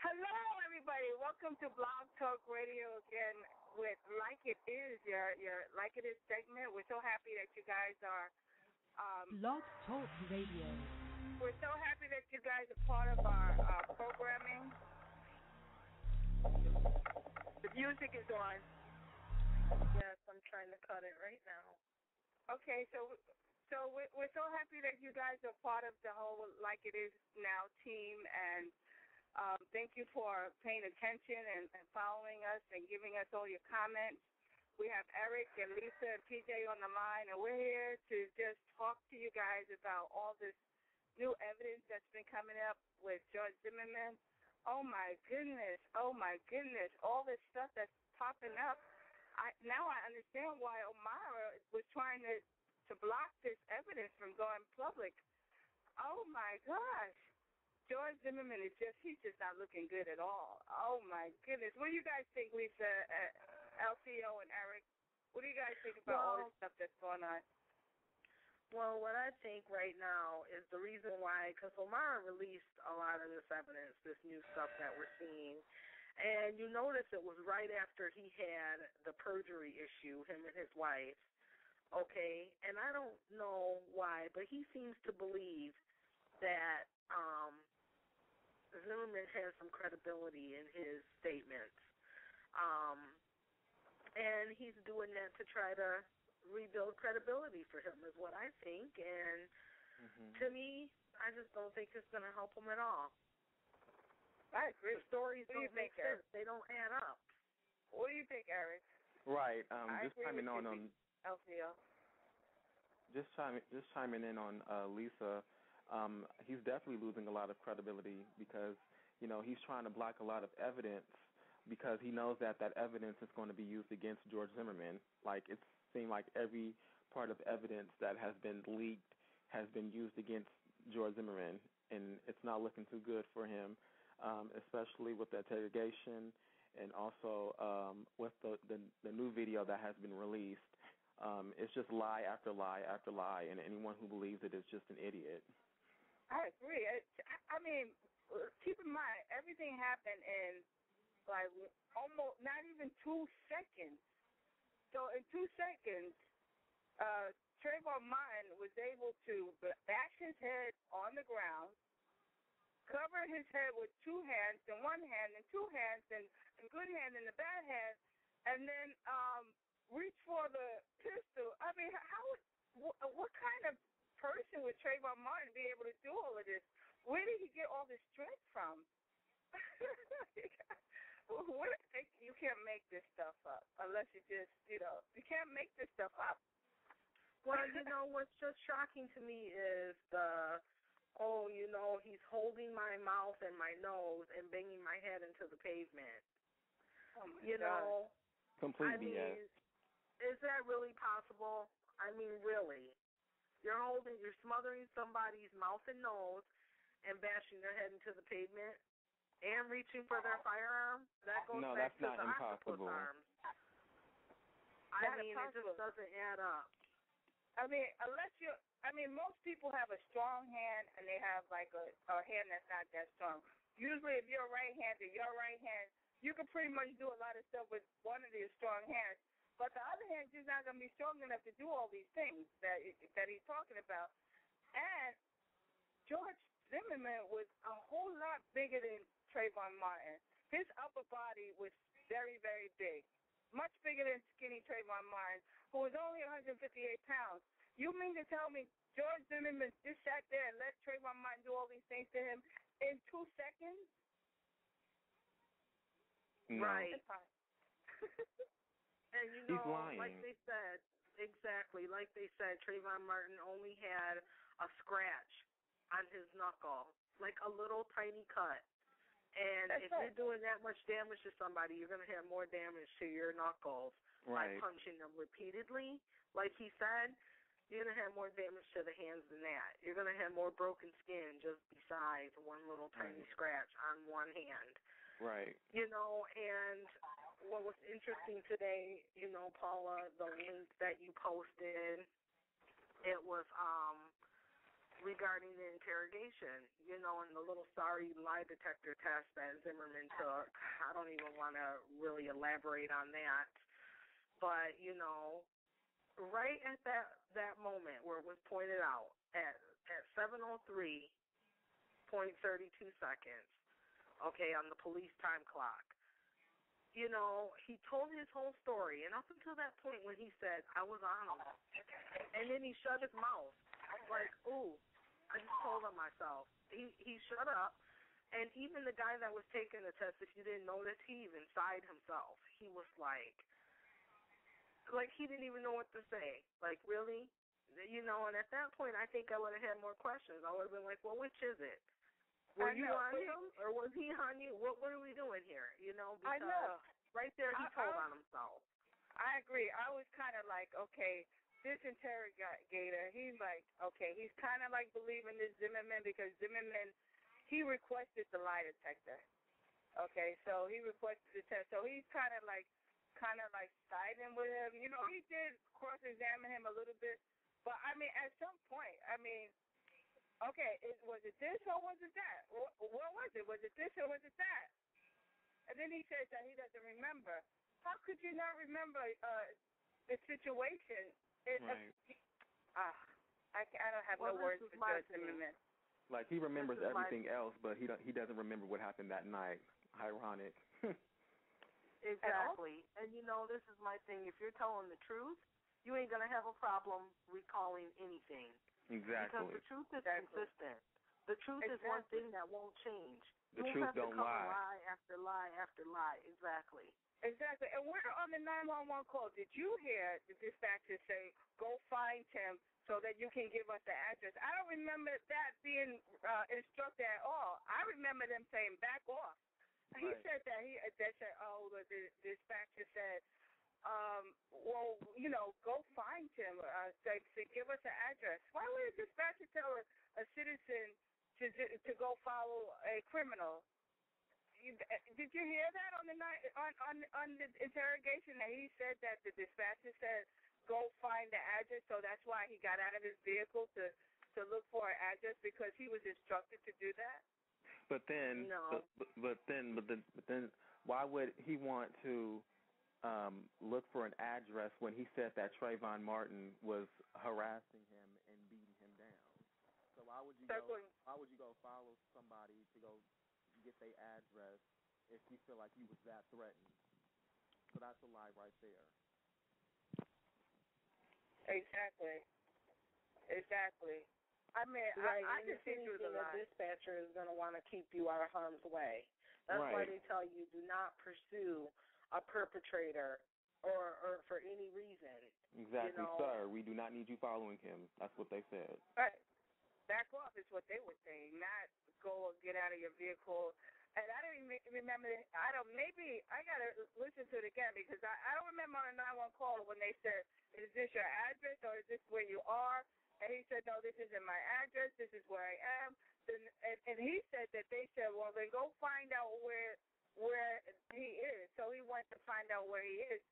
Hello, everybody. Welcome to Blog Talk Radio again with Like It Is, your Like It Is segment. We're so happy that you guys are Blog Talk Radio. We're so happy that you guys are part of our programming. The music is on. Yes, I'm trying to cut it right now. Okay, so we're so happy that you guys are part of the whole Like It Is Now team, and thank you for paying attention and following us and giving us all your comments. We have Eric and Lesa and PJ on the line, and we're here to just talk to you guys about all this new evidence that's been coming up with George Zimmerman. Oh, my goodness. All this stuff that's popping up. Now I understand why O'Mara was trying to block this evidence from going public. Oh, my gosh. George Zimmerman he's just not looking good at all. Oh, my goodness. What do you guys think, Lesa, LCO, and Eric? What do you guys think about all this stuff that's going on? Well, what I think right now is the reason why, because O'Mara released a lot of this evidence, this new stuff that we're seeing, and you notice it was right after he had the perjury issue, him and his wife, okay? And I don't know why, but he seems to believe that Zimmerman has some credibility in his statements. And he's doing that to try to rebuild credibility for him is what I think. And to me, I just don't think it's going to help him at all. I agree. The stories don't make sense. They don't add up. What do you think, Eric? Right. Just chiming on LCO. Just chiming in on Lesa. He's definitely losing a lot of credibility because, he's trying to block a lot of evidence because he knows that evidence is going to be used against George Zimmerman. Like, it seemed like every part of evidence that has been leaked has been used against George Zimmerman, and it's not looking too good for him, especially with the interrogation and also with the new video that has been released. It's just lie after lie after lie, and anyone who believes it is just an idiot. I agree. I mean, keep in mind, everything happened in, almost not even 2 seconds. So in 2 seconds, Trayvon Martin was able to bash his head on the ground, cover his head with 2 hands in one hand and 2 hands and a good hand and a bad hand, and then reach for the pistol. I mean, what kind of person would Trayvon Martin be able to do all of this? Where did he get all this strength from? You can't make this stuff up unless you just, you can't make this stuff up. Well, what's just shocking to me is he's holding my mouth and my nose and banging my head into the pavement. Oh my God. Complete BS. Is that really possible? I mean, really? You're smothering somebody's mouth and nose and bashing their head into the pavement and reaching for their firearm? That goes back to the octopus arms. It just doesn't add up. I mean, most people have a strong hand and they have like a hand that's not that strong. Usually if you're right-handed, you can pretty much do a lot of stuff with one of your strong hands. But the other hand is not going to be strong enough to do all these things that he's talking about. And George Zimmerman was a whole lot bigger than Trayvon Martin. His upper body was very, very big, much bigger than skinny Trayvon Martin, who was only 158 pounds. You mean to tell me George Zimmerman just sat there and let Trayvon Martin do all these things to him in 2 seconds? No. Right. And, he's lying. like they said, Trayvon Martin only had a scratch on his knuckle, like a little tiny cut. And if you're doing that much damage to somebody, you're going to have more damage to your knuckles by punching them repeatedly. Like he said, you're going to have more damage to the hands than that. You're going to have more broken skin just besides one little tiny scratch on one hand. Right. And what was interesting today, Paula, the link that you posted, it was regarding the interrogation, you know, and the little sorry lie detector test that Zimmerman took. I don't even want to really elaborate on that. But, you know, right at that moment where it was pointed out, at 7:03.32 seconds, okay, on the police time clock, you know, he told his whole story. And up until that point when he said, I was on him, and then he shut his mouth. I was like, ooh, I just told on myself. He shut up, and even the guy that was taking the test, if you didn't notice, he even sighed himself. He was like he didn't even know what to say. Like, really? You know, and at that point, I think I would have had more questions. I would have been like, well, which is it? Were you on him, or was he on you? What are we doing here? You know, because right there he told on himself. I agree. I was kind of like, okay, this interrogator, he's like, okay, he's kind of like believing this Zimmerman because Zimmerman, he requested the lie detector. Okay, so he requested the test. So he's kind of like siding with him. You know, he did cross-examine him a little bit. But, I mean, at some point, I mean, okay, was it this or was it that? What was it? Was it this or was it that? And then he says that he doesn't remember. How could you not remember the situation? Right. I don't have no words for George Zimmerman. Like, he remembers everything else, but he doesn't remember what happened that night. Ironic. Exactly. And, you know, this is my thing. If you're telling the truth, you ain't going to have a problem recalling anything. Exactly. Because the truth is consistent. The truth is one thing that won't change. The truth don't lie. Lie after lie after lie. Exactly. Exactly. And we're on the 911 call. Did you hear the dispatcher say, go find him so that you can give us the address? I don't remember that being instructed at all. I remember them saying, back off. He said that the dispatcher said, well, you know, go find him. Say, give us an address. Why would a dispatcher tell a citizen to go follow a criminal? Did you hear that on the interrogation? That he said that the dispatcher said, go find the address. So that's why he got out of his vehicle to look for an address, because he was instructed to do that. But then, no. but then, why would he want to look for an address when he said that Trayvon Martin was harassing him and beating him down? So why would you go follow somebody to go get their address if you feel like you was that threatened? So that's a lie right there. Exactly. I mean, right. I can see through the lie. The dispatcher is going to want to keep you out of harm's way. That's why they tell you do not pursue a perpetrator or for any reason. Exactly, you know? Sir. We do not need you following him. That's what they said. Right. Back off is what they were saying, not go or get out of your vehicle. And I don't even remember. Maybe I got to listen to it again, because I don't remember on a 911 call when they said, is this your address or is this where you are? And he said, no, this isn't my address. This is where I am. And he said that they said, well, then go find out where he is. So he went to find out where he is.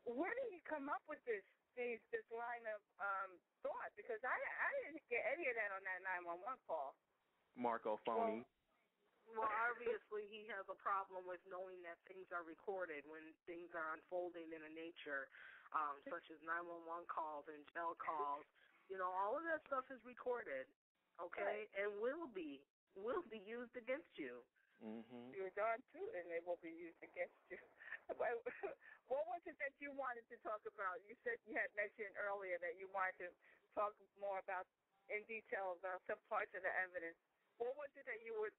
Where did he come up with this line of thought? Because I didn't get any of that on that 911 call. Marco Phony. Well, obviously he has a problem with knowing that things are recorded when things are unfolding in a nature, such as 911 calls and jail calls. You know, all of that stuff is recorded, okay, and will be used against you. Mm-hmm. You're darn too, and they will be used against you. What was it that you wanted to talk about? You said you had mentioned earlier that you wanted to talk more about, in detail, about some parts of the evidence. What was it that you were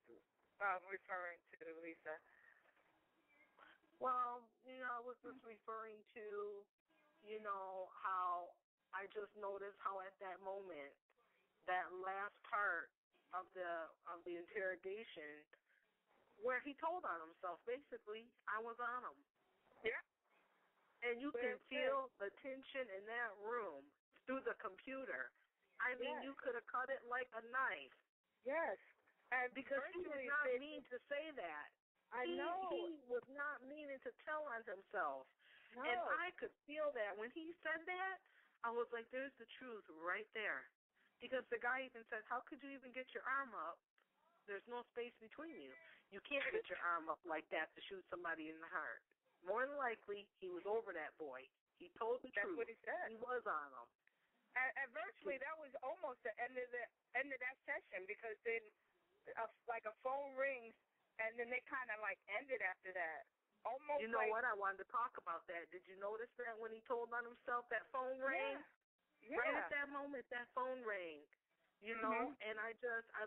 referring to, Lesa? Well, you know, I was just referring to, you know, how I just noticed how at that moment, that last part of the interrogation, where he told on himself, basically, I was on him. Yeah. And you can feel the tension in that room through the computer. I mean, you could have cut it like a knife. Yes. And because he did not mean to say that. I know. He was not meaning to tell on himself. No. And I could feel that. When he said that, I was like, there's the truth right there. Because the guy even says, how could you even get your arm up? There's no space between you. You can't get your arm up like that to shoot somebody in the heart. More than likely, he was over that boy. He told the truth. That's what he said. He was on him. And virtually, that was almost the end of that session, because then, like a phone rings, and then they kind of like ended after that. Almost. You know what? I wanted to talk about that. Did you notice that when he told on himself, that phone rang? Yeah. Right at that moment, that phone rang. You know, and I've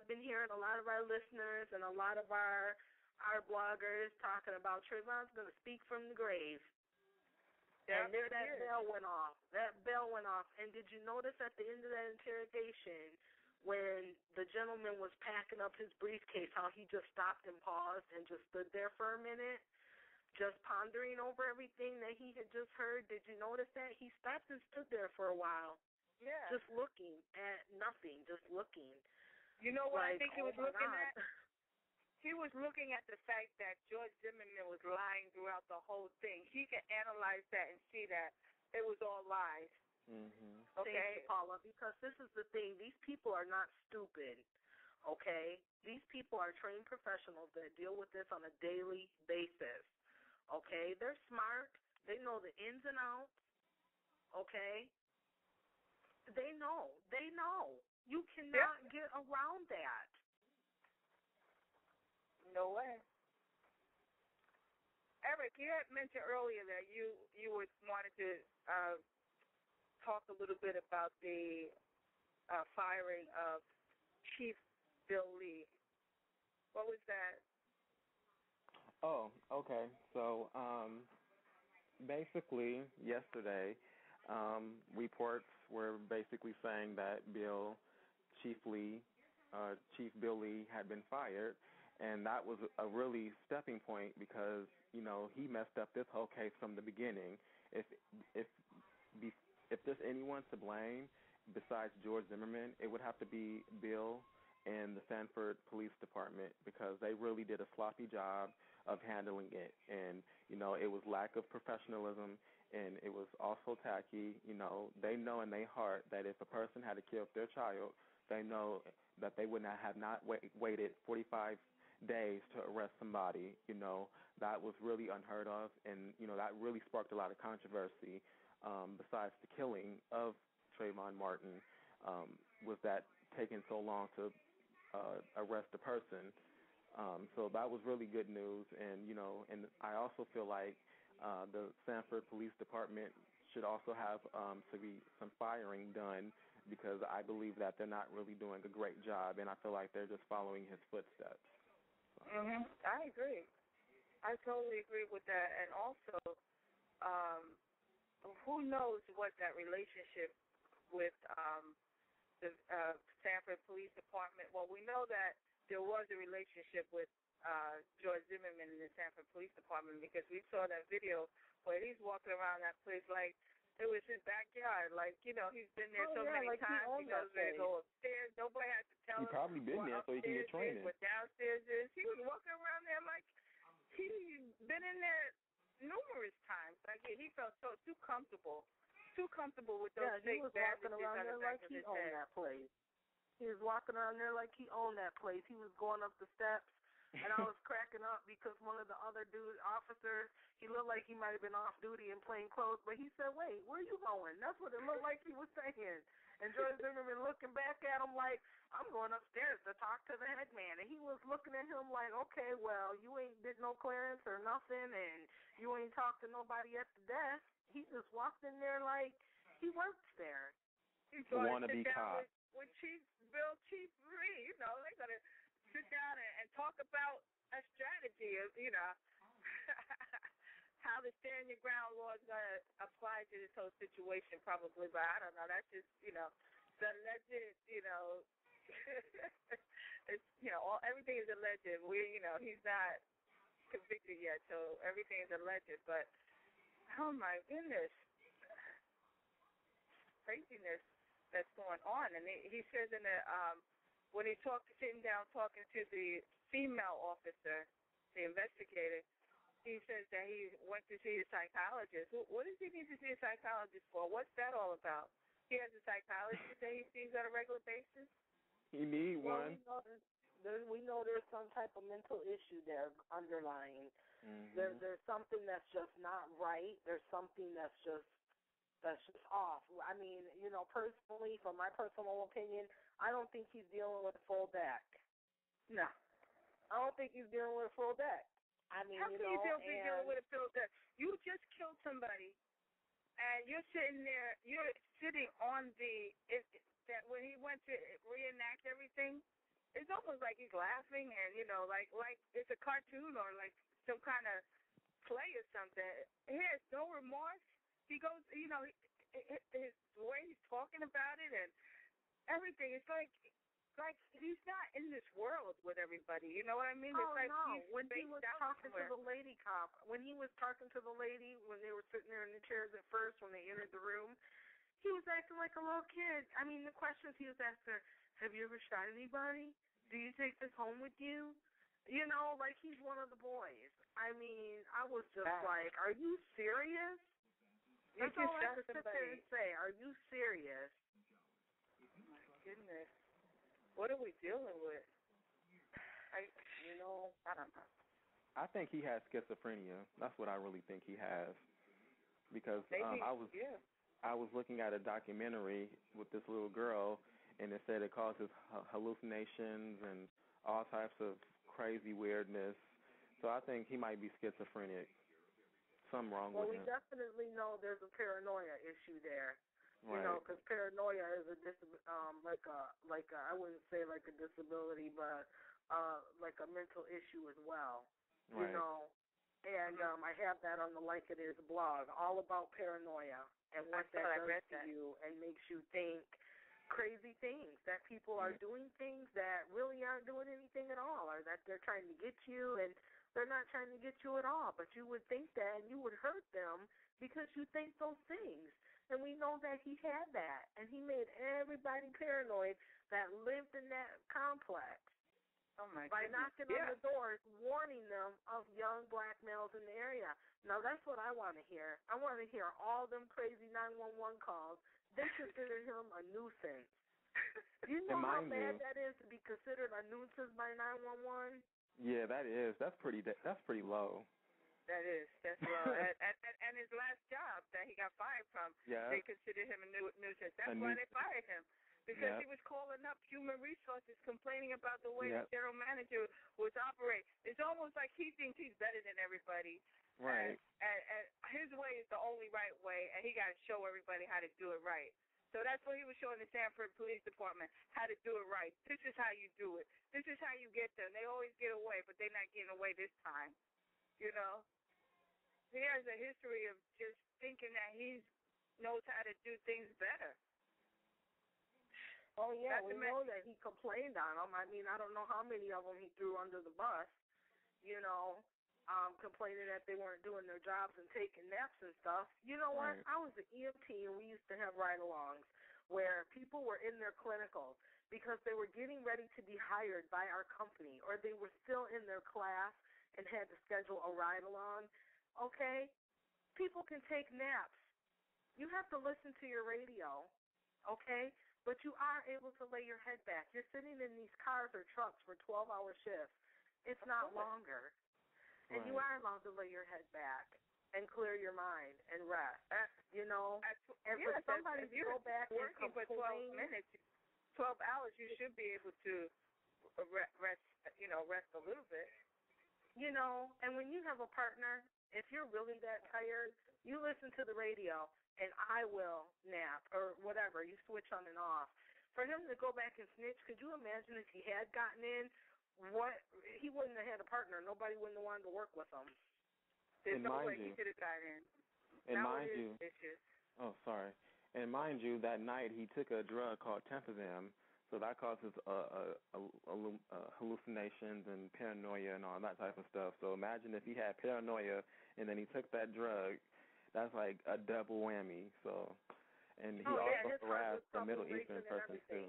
been hearing a lot of our listeners and a lot of our bloggers talking about Trayvon's going to speak from the grave. Yep, and there that bell went off. That bell went off. And did you notice at the end of that interrogation, when the gentleman was packing up his briefcase, how he just stopped and paused and just stood there for a minute, just pondering over everything that he had just heard? Did you notice that? He stopped and stood there for a while. Yeah. Just looking at nothing, just looking. You know what I think he was looking God. at? He was looking at the fact that George Zimmerman was lying throughout the whole thing. He can analyze that and see that it was all lies. Mm-hmm. Okay, Thank you, Paula, because this is the thing. These people are not stupid, okay? These people are trained professionals that deal with this on a daily basis, okay? They're smart. They know the ins and outs, okay? They know. They know. You cannot get around that. No way. Eric, you had mentioned earlier that you wanted to talk a little bit about the firing of Chief Bill Lee. What was that? Oh, okay. So basically yesterday, reports were basically saying that Chief Bill Lee had been fired, and that was a really stepping point because, you know, he messed up this whole case from the beginning. If there's anyone to blame besides George Zimmerman, it would have to be Bill and the Sanford Police Department, because they really did a sloppy job of handling it. And, you know, it was lack of professionalism, and it was also tacky. You know, they know in their heart that if a person had killed their child, they know that they would not have waited 45 days to arrest somebody. You know, that was really unheard of, and, you know, that really sparked a lot of controversy. Besides the killing of Trayvon Martin, was that taking so long to arrest a person. So that was really good news, and, you know, and I also feel like the Sanford Police Department should also have some firing done, because I believe that they're not really doing a great job, and I feel like they're just following his footsteps. So. I agree. I totally agree with that. And also, who knows what that relationship with the Sanford Police Department. Well, we know that there was a relationship with George Zimmerman in the Sanford Police Department, because we saw that video where he's walking around that place like it was his backyard. Like, you know, he's been there so many times. He knows where to go upstairs. Nobody has to tell him. He probably been there so he can get training. What downstairs is. He was walking around there like he's been in there numerous times. Like he felt too comfortable with those fake bandages on the back of his head. That place. He was walking around there like he owned that place. He was going up the steps, and I was cracking up because one of the other officers, he looked like he might have been off duty in plain clothes, but he said, "Wait, where are you going?" That's what it looked like he was saying. And George Zimmerman looking back at him like, "I'm going upstairs to talk to the head man." And he was looking at him like, "Okay, well, you ain't did no clearance or nothing, and you ain't talked to nobody at the desk." He just walked in there like he works there. He's going to sit down cop. with Chief Lee. You know, they're going to sit down and talk about a strategy of, you know, how the stand your ground law is going to apply to this whole situation probably. But I don't know. That's just, you know, the alleged, you know, it's, you know, everything is alleged. You know, he's not convicted yet, so everything is alleged. But, oh, my goodness, craziness that's going on. And he says in the when he's sitting down talking to the female officer, the investigator, he says that he went to see a psychologist. What does he need to see a psychologist for? What's that all about? He has a psychologist that he sees on a regular basis? He need one. We know there's some type of mental issue there underlying. Mm-hmm. There's something that's just not right. There's something that's just off. I mean, personally, from my personal opinion, I don't think he's dealing with a full deck. No. I don't think he's dealing with a full deck. I mean, how can you be dealing with a full deck? You just killed somebody, and you're sitting there, you're sitting on that when he went to reenact everything, it's almost like he's laughing and, like it's a cartoon or like some kind of play or something. He has no remorse. He goes, his way he's talking about it and everything, it's like he's not in this world with everybody. You know what I mean? It's like no. He's when he was talking somewhere. to the lady cop, when he was talking to the lady, when they were sitting there in the chairs at first, when they entered the room, he was acting like a little kid. I mean, the questions he was asking her, have you ever shot anybody? Do you take this home with you? Like he's one of the boys. I mean, I was just like, are you serious? That's all I have to sit there and say. Are you serious? Oh, my goodness. What are we dealing with? I don't know. I think he has schizophrenia. That's what I really think he has. Because I was looking at a documentary with this little girl, and it said it causes hallucinations and all types of crazy weirdness. So I think he might be schizophrenic. Something wrong with him. Well, we definitely know there's a paranoia issue there. Right. Because paranoia is I wouldn't say like a disability, but like a mental issue as well. Right. And I have that on the Like It Is blog, all about paranoia and what that does to you and makes you think crazy things, that people are doing things that really aren't doing anything at all, or that they're trying to get you and they're not trying to get you at all, but you would think that and you would hurt them because you think those things. And we know that he had that, and he made everybody paranoid that lived in that complex. Oh my by goodness. knocking on the doors, warning them of young black males in the area. Now, that's what I want to hear. I want to hear all them crazy 911 calls. They consider him a nuisance. Do you know how bad that is to be considered a nuisance by 911? Yeah, that is. That's pretty low. That's low. and his last job that he got fired from, they considered him a nuisance. That's why they fired him. Because he was calling up human resources complaining about the way the general manager was operating. It's almost like he thinks he's better than everybody. Right. And his way is the only right way, and he got to show everybody how to do it right. So that's what he was showing the Sanford Police Department, how to do it right. This is how you do it. This is how you get them. They always get away, but they're not getting away this time. He has a history of just thinking that he knows how to do things better. Oh, yeah, we know that he complained on them. I mean, I don't know how many of them he threw under the bus, complaining that they weren't doing their jobs and taking naps and stuff. You know what? I was an EMT, and we used to have ride-alongs where people were in their clinicals because they were getting ready to be hired by our company, or they were still in their class and had to schedule a ride-along. Okay? People can take naps. You have to listen to your radio, okay? But you are able to lay your head back. You're sitting in these cars or trucks for 12-hour shifts. It's not longer. And you are allowed to lay your head back and clear your mind and rest, And for somebody to go back and complain, for 12 minutes, 12 hours, you should be able to rest a little bit. And when you have a partner, if you're really that tired, you listen to the radio. And I will nap or whatever. You switch on and off. For him to go back and snitch, could you imagine if he had gotten in? He wouldn't have had a partner. Nobody wouldn't have wanted to work with him. There's no way he could have gotten in. And mind you, And mind you, that night he took a drug called Tempazam, so that causes hallucinations and paranoia and all that type of stuff. So imagine if he had paranoia and then he took that drug. That's like a double whammy. So, and he also harassed the Middle Eastern person too.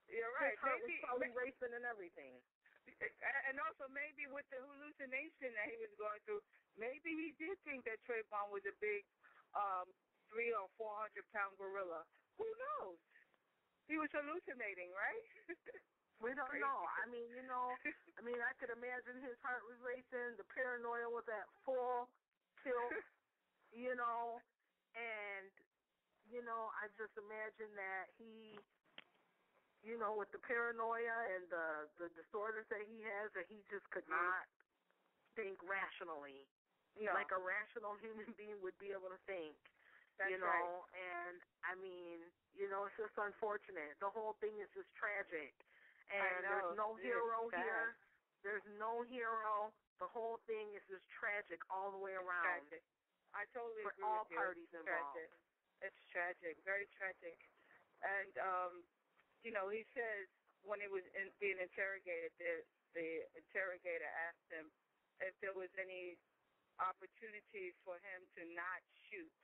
You're right. His heart was probably racing and everything. And also maybe with the hallucination that he was going through, maybe he did think that Trayvon was a big 300 or 400 pound gorilla. Who knows? He was hallucinating, right? We don't know. I mean, I could imagine his heart was racing, the paranoia was at full tilt, and, I just imagine that he, with the paranoia and the disorders that he has, that he just could not think rationally. No. Like a rational human being would be able to think. That's right. And, I mean, it's just unfortunate. The whole thing is just tragic. And there's no hero here. There's no hero. The whole thing is just tragic all the way around. Tragic. I totally agree with you. For all parties involved. Tragic. It's tragic, very tragic. And, he says when he was being interrogated, the interrogator asked him if there was any opportunities for him to not shoot.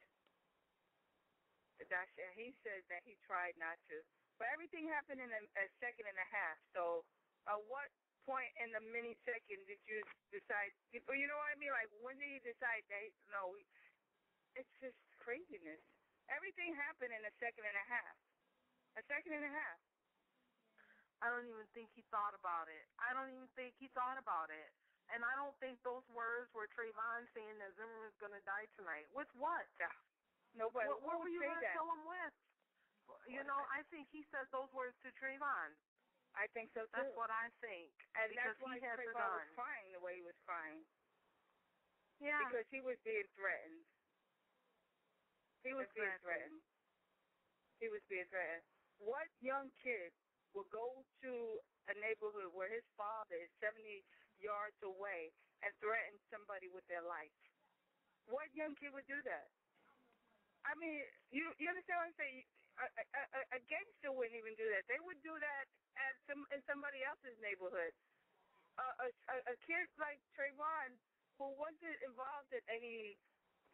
He said that he tried not to. But everything happened in a second and a half. So at what point in the millisecond did you decide, you know what I mean? Like, when did he decide that, it's just craziness. Everything happened in a second and a half. A second and a half. I don't even think he thought about it. And I don't think those words were Trayvon saying that Zimmerman's going to die tonight. With what? Yeah. Nobody. What were you going to kill him with? I think he said those words to Trayvon. I think so, too. That's what I think. And because that's why he has Trayvon was crying the way he was crying. Yeah. Because he was being threatened. He was being threatened. What young kid will go to a neighborhood where his father is 70 yards away and threaten somebody with their life? What young kid would do that? I mean, you understand what I'm saying? A gangster wouldn't even do that. They would do that in somebody else's neighborhood. A kid like Trayvon, who wasn't involved in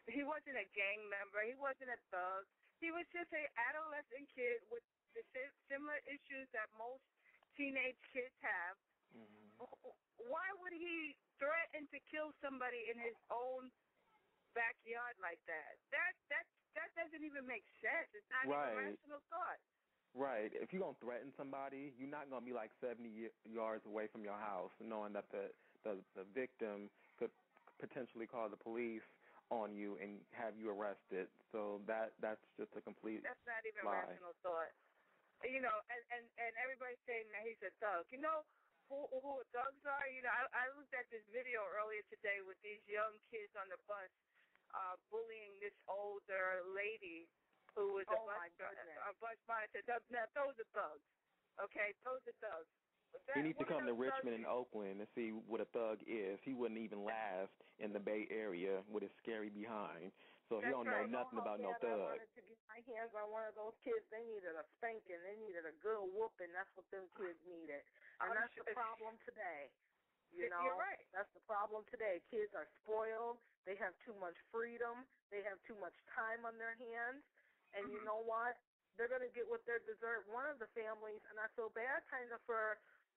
he wasn't a gang member, he wasn't a thug. He was just an adolescent kid with the similar issues that most teenage kids have. Mm-hmm. Why would he threaten to kill somebody in his own backyard like that? That doesn't even make sense. It's not even a rational thought. Right. If you're going to threaten somebody, you're not going to be like 70 yards away from your house, knowing that the victim could potentially call the police on you and have you arrested. So that's just a complete That's not even lie. A rational thought. And everybody's saying that he's a thug. You know who thugs are? I looked at this video earlier today with these young kids on the bus bullying this older lady who was a bus monitor. Now, those are thugs. Okay, those are thugs. He needs to come to Richmond and Oakland and see what a thug is. He wouldn't even last in the Bay Area with his scary behind. So he don't know nothing about no thug. I wanted to get my hands on one of those kids. They needed a spanking. They needed a good whooping. That's what them kids needed. And that's the problem today. You're right. That's the problem today. Kids are spoiled. They have too much freedom. They have too much time on their hands. And you know what? They're going to get what they deserve. One of the families, and I feel bad kind of for,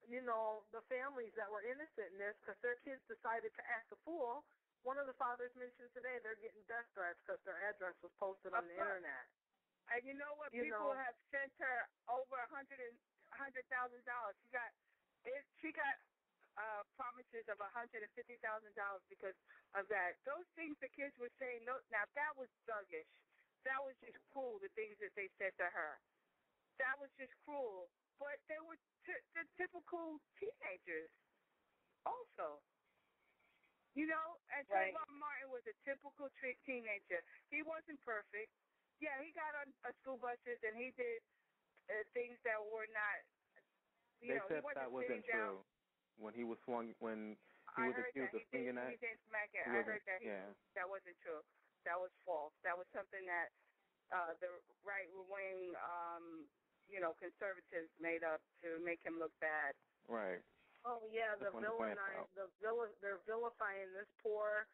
the families that were innocent in this because their kids decided to act a fool. One of the fathers mentioned today they're getting death threats because their address was posted on the Internet. And you know what? People have sent her over $100,000. She got promises of $150,000 because of that. Those things the kids were saying, now that was thuggish. That was just cruel, the things that they said to her. That was just cruel. But they were the typical teenagers also. And Trayvon Martin was a typical teenager. He wasn't perfect. Yeah, he got on school buses and he did things that were not, They said that wasn't true. When he was accused of swinging that. He didn't smack it. I heard that that wasn't true. That was false. That was something that the right-wing, conservatives made up to make him look bad. Right. Oh yeah, they're vilifying this poor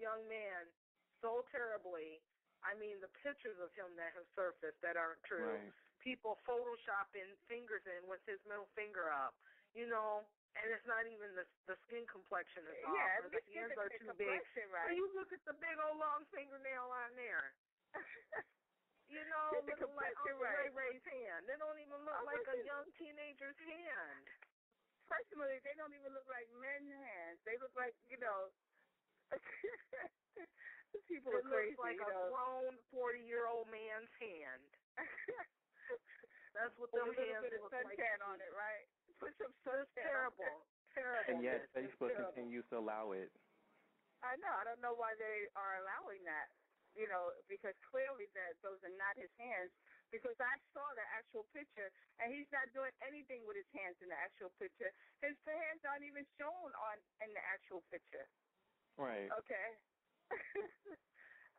young man so terribly. I mean, the pictures of him that have surfaced that aren't true. Right. People photoshopping fingers in with his middle finger up. And it's not even the skin complexion is off. Yeah, the hands are too big. Right. So you look at the big old long fingernail on there. looking like Uncle Ray Ray's hand. They don't even look like a young teenager's hand. Personally, they don't even look like men's hands. They look like, people are crazy. It looks like a grown 40-year-old man's hand. That's what them hands look like. With a suntan on it, right? Put some suntan. Terrible. And yet Facebook continues to allow it. I know. I don't know why they are allowing that. Because clearly those are not his hands. Because I saw the actual picture, and he's not doing anything with his hands in the actual picture. His hands aren't even shown in the actual picture. Right. Okay.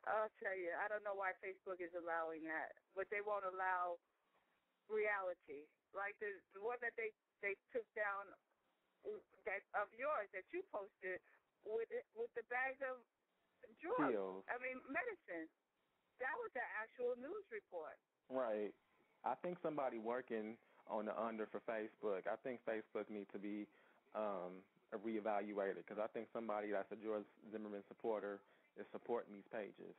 I'll tell you, I don't know why Facebook is allowing that, but they won't allow reality. Like the one that they took down of yours that you posted with the bag of drugs. Pills. I mean, medicine. That was the actual news report. Right. I think somebody working on the under for Facebook. I think Facebook needs to be reevaluated because I think somebody that's a George Zimmerman supporter is supporting these pages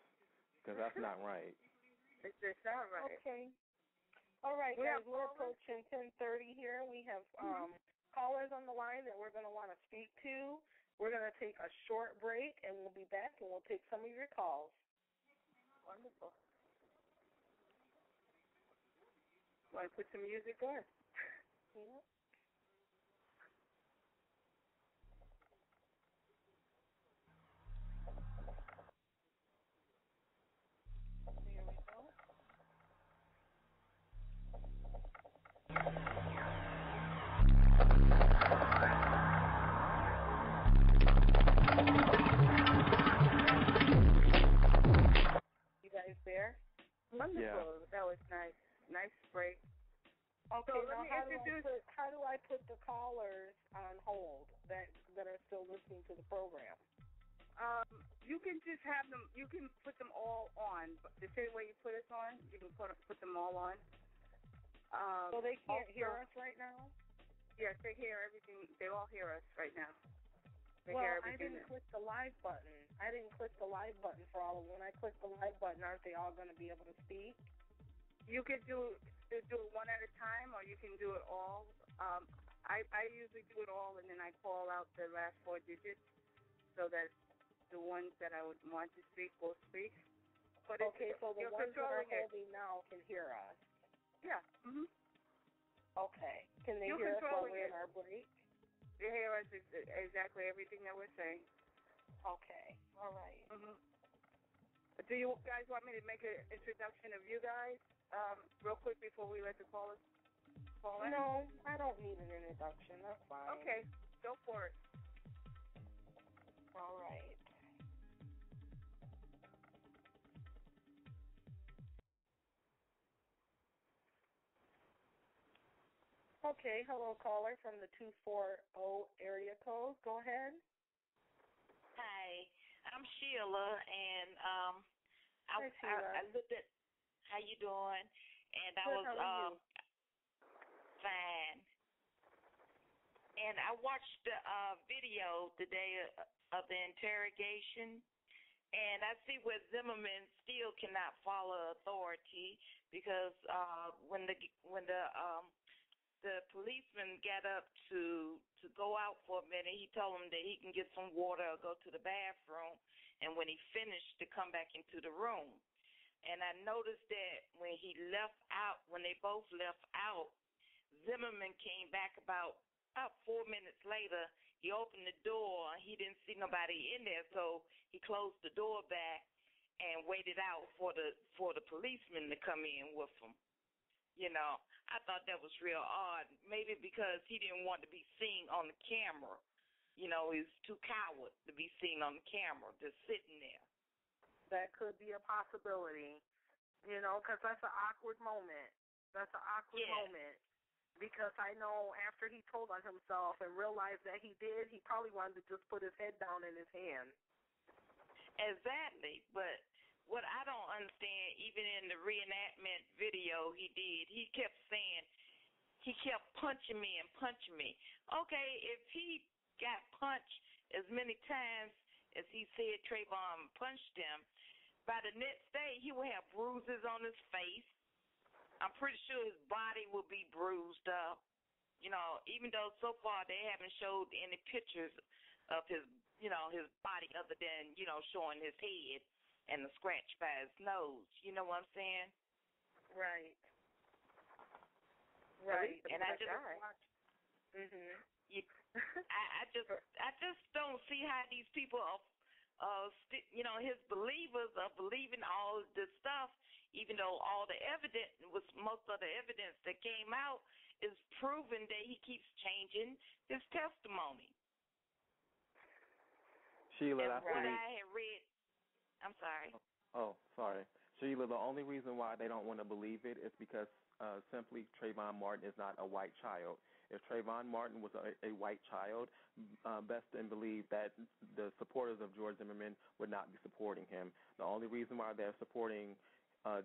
because that's not right. It's not right. Okay. All right, guys. We're approaching 10:30 here. We have callers on the line that we're going to want to speak to. We're going to take a short break, and we'll be back, and we'll take some of your calls. Wonderful. Want to put some music on? Yeah. Here we go. You guys there? Wonderful. Yeah. That was nice. Nice break. Okay, so now how do I put the callers on hold that are still listening to the program? You can just have them. You can put them all on the same way you put us on. You can put them all on. So they can't hear us right now? Yes, they hear everything. They all hear us right now. I didn't click the live button. I didn't click the live button for all of them. When I click the live button, aren't they all going to be able to speak? You could do it one at a time, or you can do it all. I usually do it all, and then I call out the last 4 digits so that the ones that I would want to speak will speak. But okay, so the ones that are holding now can hear us. Yeah. Mhm. Okay. Can they hear us while we're in our break? They hear us exactly everything that we're saying. Okay. All right. Mhm. Do you guys want me to make an introduction of you guys real quick before we let the callers call in? No, I don't need an introduction. That's fine. Okay. Go for it. All right. Okay, hello, caller from the 240 area code. Go ahead. Hi, I'm Sheila, and Hi, Sheila. I looked at how you doing, and Good, how are you? Fine. And I watched the video today of the interrogation, and I see where Zimmerman still cannot follow authority because when the policeman got up to go out for a minute, he told him that he can get some water or go to the bathroom, and when he finished, to come back into the room. And I noticed that when they both left out, Zimmerman came back about 4 minutes later. He opened the door, and he didn't see nobody in there, so he closed the door back and waited out for the policeman to come in with him. I thought that was real odd, maybe because he didn't want to be seen on the camera. He was too coward to be seen on the camera, just sitting there. That could be a possibility, because that's an awkward moment. That's an awkward moment. Because I know after he told on himself and realized that he did, he probably wanted to just put his head down in his hand. Exactly, but what I don't understand, even in the reenactment video he kept saying, he kept punching me and punching me. Okay, if he got punched as many times as he said Trayvon punched him, by the next day he will have bruises on his face. I'm pretty sure his body will be bruised up. You know, even though so far they haven't showed any pictures of his, you know, his body other than, you know, showing his head and the scratch by his nose. You know what I'm saying? Right. Right. And I just I just don't see how these people are, you know, his believers are believing all this stuff, even though all the evidence most of the evidence that came out is proving that he keeps changing his testimony. Sheila, that's what I had read. I'm sorry. Oh, sorry. Sheila, the only reason why they don't want to believe it is because simply Trayvon Martin is not a white child. If Trayvon Martin was a white child, best and believe that the supporters of George Zimmerman would not be supporting him. The only reason why they're supporting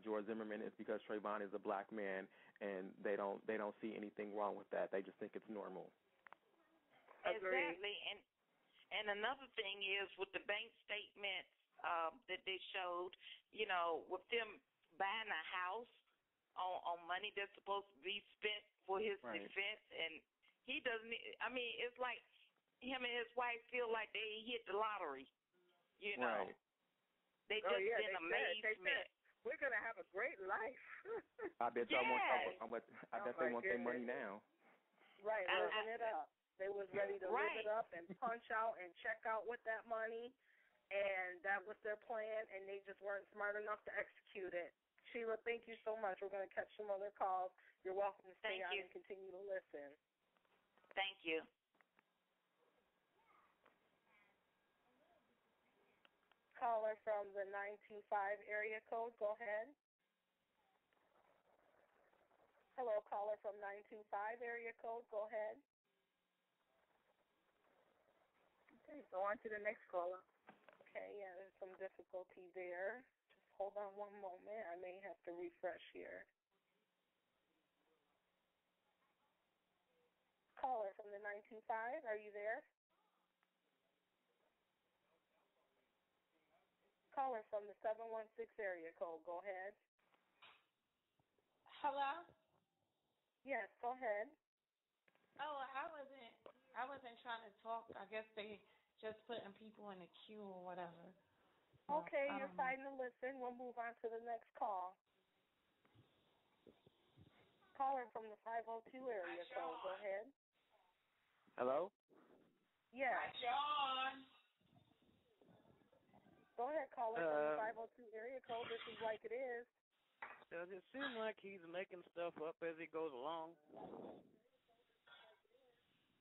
George Zimmerman is because Trayvon is a black man, and they don't see anything wrong with that. They just think it's normal. Exactly. And another thing is with the bank statements that they showed, you know, with them buying a house on money that's supposed to be spent for his defense, and he doesn't. I mean, it's like him and his wife feel like they hit the lottery. You know, they just in amazement. We're gonna have a great life. I bet y'all want. I bet they want their money now. Right, living it up. They was ready to live it up and punch out and check out with that money, and that was their plan, and they just weren't smart enough to execute it. Sheila, thank you so much. We're going to catch some other calls. You're welcome to stay on and continue to listen. Thank you. Caller from the 925 area code, go ahead. Hello, caller from 925 area code, go ahead. Okay, go on to the next caller. Okay, yeah, there's some difficulty there. Just hold on one moment. I may have to refresh here. Caller from the 925, are you there? Caller from the 716 area code, go ahead. Hello? Yes, go ahead. Oh, I wasn't trying to talk. I guess they just putting people in the queue or whatever. Okay, you're fine to listen. We'll move on to the next call. Caller from the 502 area code, go ahead. Hello? Yes. Hi, John. Go ahead, caller from the 502 area code. This is Like It Is. Does it seem like he's making stuff up as he goes along?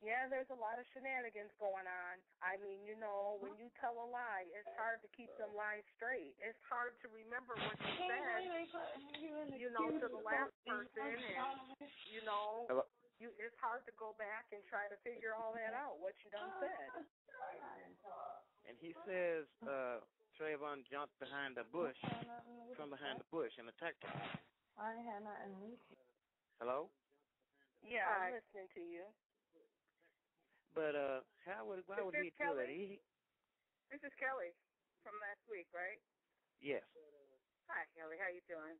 Yeah, there's a lot of shenanigans going on. I mean, you know, when you tell a lie, it's hard to keep them lies straight. It's hard to remember what you said, you know, to the last person. And, you know, it's hard to go back and try to figure all that out, what you done said. And he says Trayvon jumped behind the bush, from behind the bush and attacked him. I ain't had nothing. Hello? Yeah, I'm listening to you. But why would he do that? This is Kelly from last week, right? Yes. Hi, Kelly. How you doing?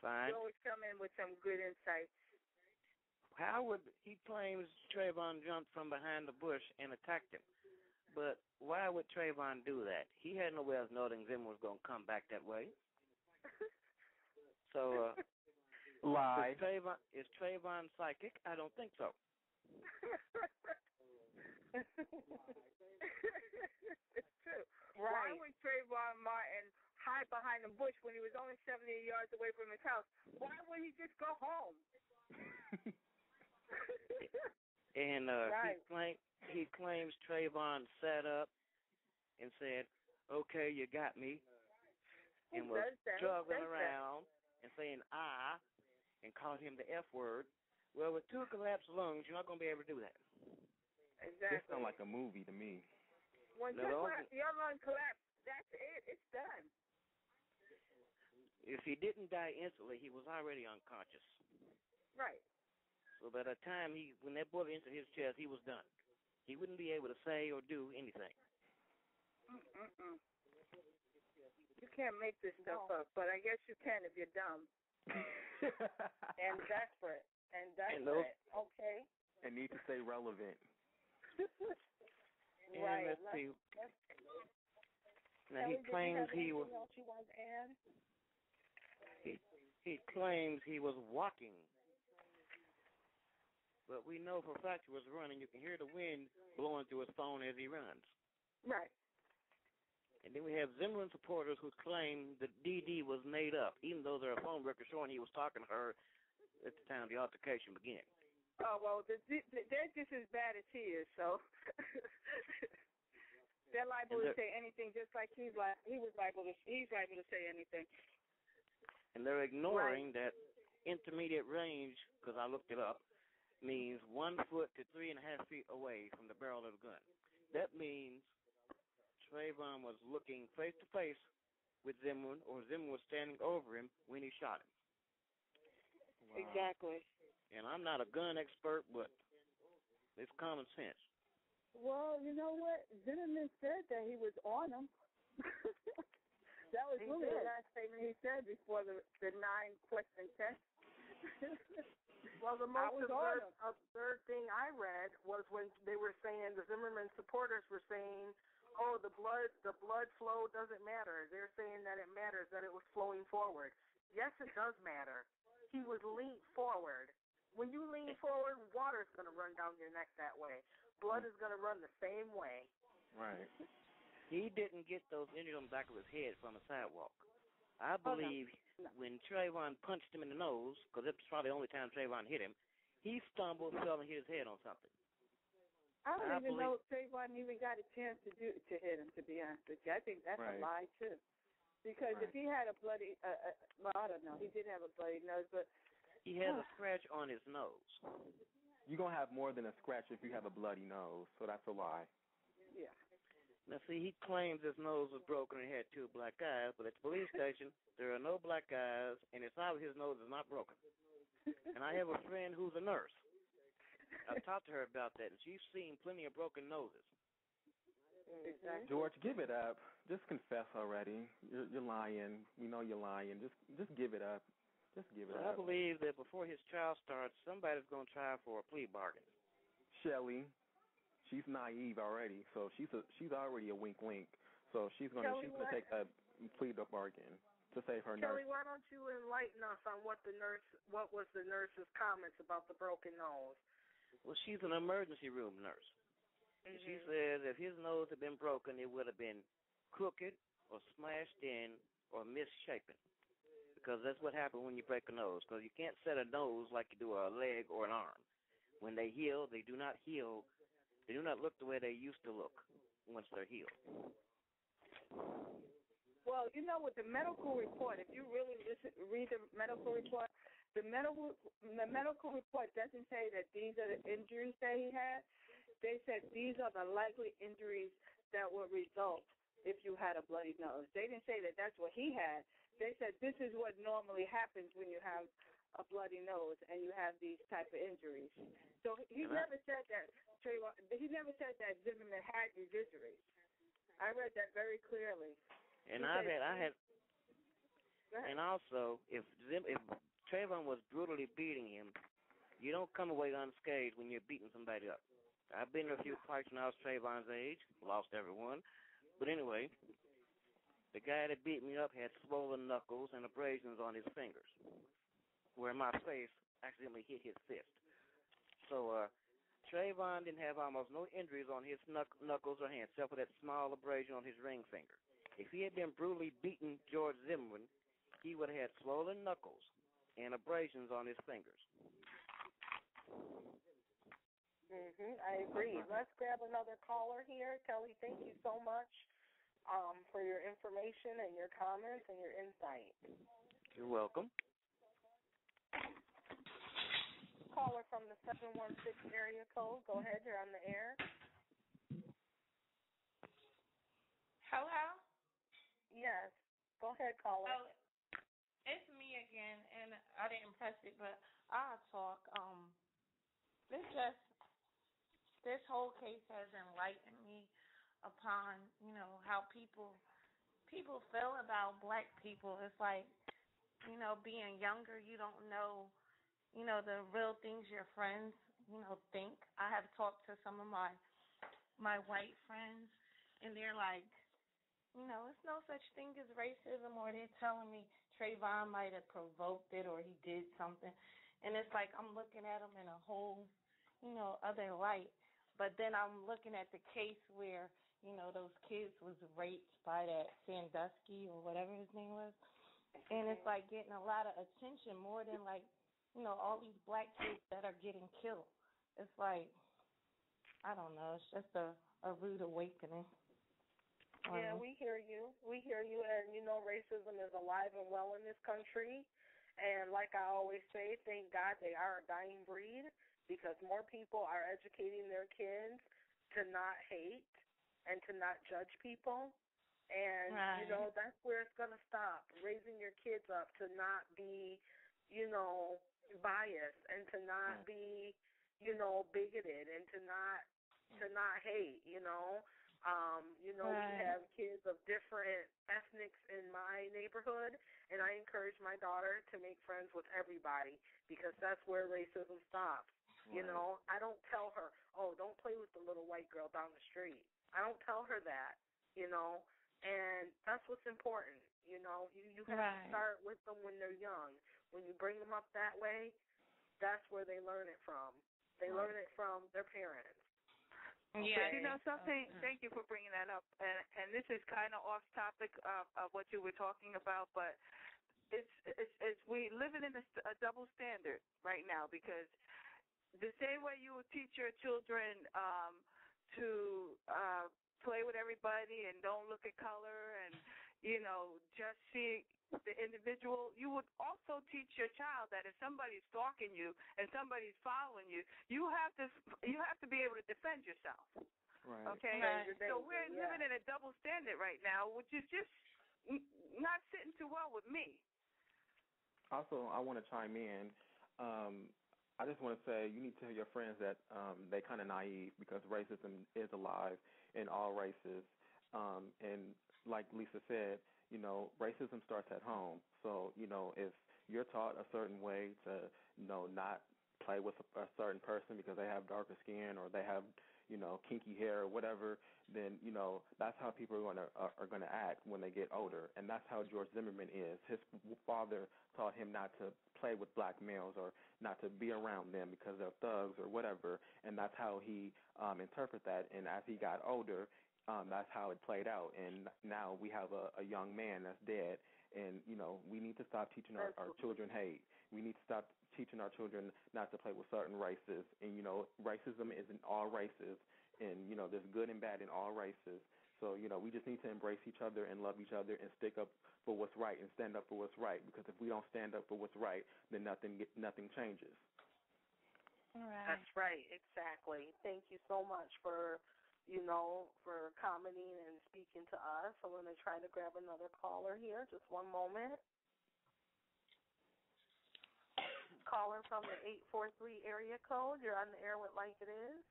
Fine. You always come in with some good insights. How would he claims Trayvon jumped from behind the bush and attacked him? But why would Trayvon do that? He had no way of knowing Zimmerman was going to come back that way. So, lie. Is Trayvon psychic? I don't think so. It's true. Right. Why would Trayvon Martin hide behind the bush when he was only 70 yards away from his house? Why would he just go home? And he claims Trayvon sat up and said, "Okay, you got me," and was struggling around and saying and called him the F word. Well, with two collapsed lungs, you're not going to be able to do that. Exactly. This sounds like a movie to me. When your lung collapsed, that's it. It's done. If he didn't die instantly, he was already unconscious. Right. So by the time when that bullet entered his chest, he was done. He wouldn't be able to say or do anything. You can't make this stuff up, but I guess you can if you're dumb. And desperate. Okay. And need to stay relevant. Right. Let's see. Now he claims he was. Else you want to add? He claims he was walking, but we know for a fact he was running. You can hear the wind blowing through his phone as he runs. Right. And then we have Zimmerman supporters who claim that DD was made up, even though there are phone records showing he was talking to her at the time the altercation began. Oh, well, they're just as bad as he is, so they're liable to say anything, just like he's liable to say anything. And they're ignoring that intermediate range, because I looked it up, means 1 foot to 3.5 feet away from the barrel of the gun. That means Trayvon was looking face to face with Zimmerman, or Zimmerman was standing over him when he shot him. Wow. Exactly. And I'm not a gun expert, but it's common sense. Well, you know what? Zimmerman said that he was on him. That was really the last statement he said before the 9-question test. Well, the most absurd thing I read was when they were saying, the Zimmerman supporters were saying, oh, the blood flow doesn't matter. They're saying that it matters, that it was flowing forward. Yes, it does matter. He was leaned forward. When you lean forward, water's going to run down your neck that way. Blood is going to run the same way. Right. He didn't get those injuries on the back of his head from a sidewalk. I believe when Trayvon punched him in the nose, because that's probably the only time Trayvon hit him, he stumbled, fell, and hit his head on something. I don't even know if Trayvon even got a chance to hit him, to be honest with you. I think that's a lie, too. Because if he had a bloody, well, I don't know. He did have a bloody nose, but... He has a scratch on his nose. You're going to have more than a scratch if you have a bloody nose, so that's a lie. Yeah. Now, see, he claims his nose was broken and had 2 black eyes, but at the police station, there are no black eyes, and it's obvious his nose is not broken. And I have a friend who's a nurse. I've talked to her about that, and she's seen plenty of broken noses. Exactly. George, give it up. Just confess already. You're lying. We know you're lying. Just give it up. Just give it up. I believe that before his trial starts, somebody's going to try for a plea bargain. Shelley, she's naive already, so she's already a wink. So she's gonna take that plea bargain to save her nurse. Shelley, why don't you enlighten us on what was the nurse's comments about the broken nose? Well, she's an emergency room nurse. Mm-hmm. She says if his nose had been broken, it would have been crooked or smashed in or misshapen. Because that's what happens when you break a nose. Because you can't set a nose like you do a leg or an arm. When they heal, they do not heal. They do not look the way they used to look once they're healed. Well, you know, with the medical report, if you really read the medical report, the medical report doesn't say that these are the injuries that he had. They said these are the likely injuries that will result if you had a bloody nose. They didn't say that that's what he had. They said this is what normally happens when you have a bloody nose and you have these type of injuries. So he never said that Zimmerman had these injuries. I read that very clearly. And and also, if Trayvon was brutally beating him, you don't come away unscathed when you're beating somebody up. I've been to a few fights when I was Trayvon's age, lost everyone. But anyway, the guy that beat me up had swollen knuckles and abrasions on his fingers, where my face accidentally hit his fist. So Trayvon didn't have almost no injuries on his knuckles or hands, except for that small abrasion on his ring finger. If he had been brutally beaten George Zimmerman, he would have had swollen knuckles and abrasions on his fingers. I agree. Let's grab another caller here. Kelly, thank you so much for your information and your comments and your insight. You're welcome. Caller from the 716 area code. Go ahead. You're on the air. Hello? Yes. Go ahead, caller. Oh, it's me again, and I didn't press it, but I'll talk. This whole case has enlightened me upon, how people people feel about black people. It's like, being younger, you don't know, the real things your friends, think. I have talked to some of my white friends, and they're like, it's no such thing as racism, or they're telling me Trayvon might have provoked it or he did something. And it's like I'm looking at him in a whole, other light. But then I'm looking at the case where, those kids was raped by that Sandusky or whatever his name was. And it's like getting a lot of attention more than like, all these black kids that are getting killed. It's like, I don't know, it's just a rude awakening. Yeah, we hear you. And, racism is alive and well in this country. And like I always say, thank God they are a dying breed, because more people are educating their kids to not hate and to not judge people. And, right. That's where it's going to stop, raising your kids up to not be, biased and to not be, bigoted and to not hate, Right. We have kids of different ethnics in my neighborhood, and I encourage my daughter to make friends with everybody, because that's where racism stops. Right. I don't tell her, oh, don't play with the little white girl down the street. I don't tell her that, and that's what's important. You have to start with them when they're young. When you bring them up that way, that's where they learn it from. They learn it from their parents. Yeah, something. Thank you for bringing that up. And this is kind of off topic of what you were talking about, but it's we living in a double standard right now, because the same way you would teach your children to play with everybody and don't look at color and just see the individual, you would also teach your child that if somebody's stalking you and somebody's following you, you have to be able to defend yourself. Right. Okay? Right. So we're living in a double standard right now, which is just not sitting too well with me. Also, I want to chime in. I just want to say you need to tell your friends that they're kind of naive, because racism is alive in all races. And like Lesa said, racism starts at home. So, if you're taught a certain way to, not play with a certain person because they have darker skin or they have, kinky hair or whatever, then, that's how people are going to act when they get older. And that's how George Zimmerman is. His father taught him not to play with black males or not to be around them because they're thugs or whatever. And that's how he interpreted that. And as he got older, that's how it played out. And now we have a young man that's dead. And, we need to stop teaching our children hate. We need to stop teaching our children not to play with certain races. And, racism is in all races. And, there's good and bad in all races. So, we just need to embrace each other and love each other and stick up for what's right and stand up for what's right. Because if we don't stand up for what's right, then nothing changes. All right. That's right, exactly. Thank you so much for commenting and speaking to us. I'm going to try to grab another caller here. Just one moment. Caller from the 843 area code. You're on the air with Like It Is.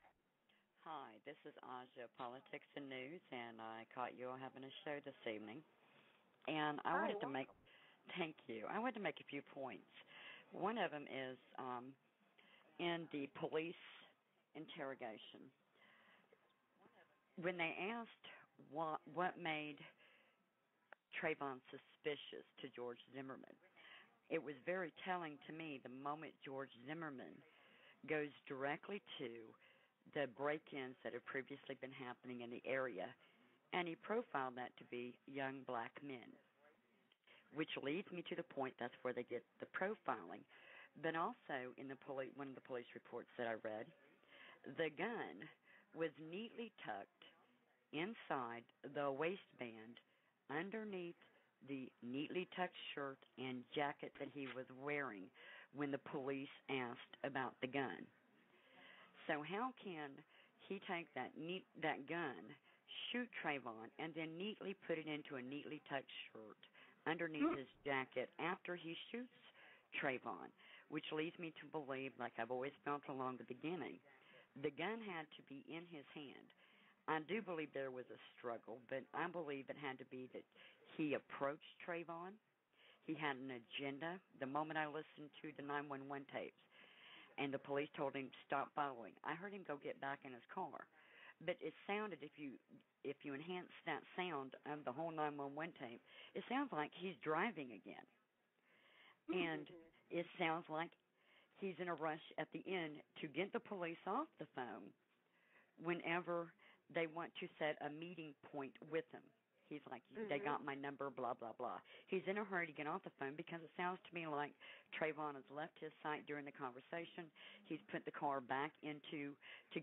Hi, this is Aja, Politics and News, and I caught you all having a show this evening. And I wanted to make, thank you, I wanted to make a few points. One of them is in the police interrogation. When they asked what made Trayvon suspicious to George Zimmerman, it was very telling to me the moment George Zimmerman goes directly to the break-ins that have previously been happening in the area, and he profiled that to be young black men, which leads me to the point that's where they get the profiling. But also in one of the police reports that I read, the gun was neatly tucked inside the waistband underneath the neatly tucked shirt and jacket that he was wearing when the police asked about the gun. So how can he take that gun, shoot Trayvon, and then neatly put it into a neatly tucked shirt underneath his jacket after he shoots Trayvon, which leads me to believe, like I've always felt along the beginning, the gun had to be in his hand. I do believe there was a struggle, but I believe it had to be that he approached Trayvon. He had an agenda. The moment I listened to the 911 tapes, and the police told him to stop following, I heard him go get back in his car. But it sounded, if you enhance that sound of the whole 911 tape, it sounds like he's driving again. And it sounds like he's in a rush at the end to get the police off the phone whenever they want to set a meeting point with him. He's like, they got my number, blah, blah, blah. He's in a hurry to get off the phone because it sounds to me like Trayvon has left his site during the conversation. He's put the car back into